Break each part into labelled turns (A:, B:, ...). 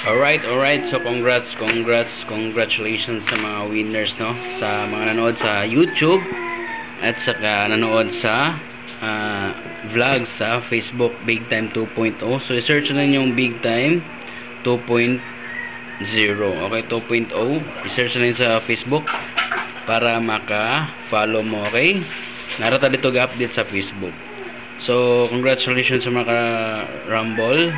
A: Alright. So, congratulations sa mga winners, no? Sa mga nanood sa YouTube at saka nanood sa vlog sa Facebook Big Time 2.0. So, i-search na yung Big Time 2.0. Okay, 2.0. I-search na sa Facebook para maka-follow mo, okay? Narata dito ga-update sa Facebook. So, congratulations sa mga Rumble.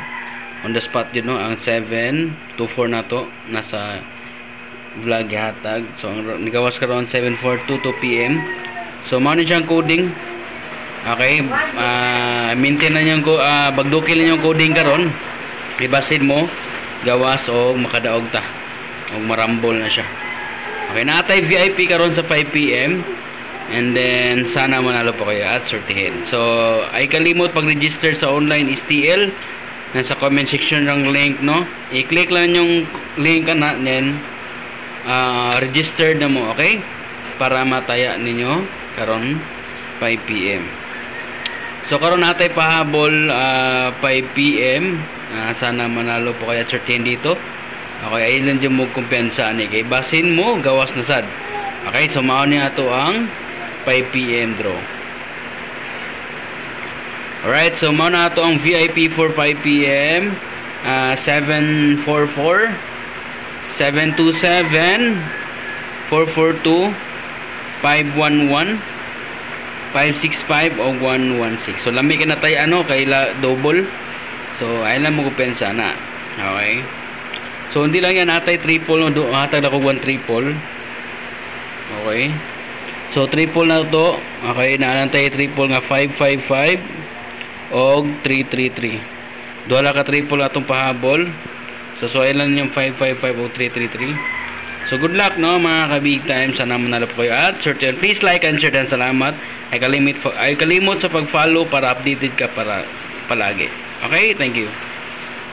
A: On the spot yun, no? Ang 724 na to nasa vlog hatag. So ang nigawas karon 7:42 PM. So mao ni siyang coding. Okay, maintain na niyang bagdukil na niyang coding karon. Ibasin mo gawas o makadaog ta o marambol na siya. Okay, natay VIP karon sa 5 PM. And then sana manalo po kayo at sortihin. So ay kalimot pag-register sa online STL. Nasa comment section ng link, no? I-click lang yung link na, then register na mo, okay? Para mataya ninyo karon 5 PM. So karon natay pahabol 5 PM. Sana manalo po kayo at certain dito. Okay, ay lang dyan mo kumpiyansa ani kay basin mo gawas na sad. Okay, so mao ni ato ang 5 PM draw. Alright, so mao na ato ang VIP for 5 PM. 744 727 442 511 565 o 116. So lami ka na tayo kay double. So ay lang mo kupensa na. Okay. So hindi lang yan natay triple, no? Hatag na ko 1 triple. Okay. So triple na to. Okay, naanantay triple nga 555 og 333. Duha ka triple atong pahabol. So ay lang yung 555 o 333. So good luck, no, mga ka-big time. Sana manalo po kayo at certain. Please like and share and salamat. Ay kalimot sa pag-follow para updated ka para palagi. Okay, thank you.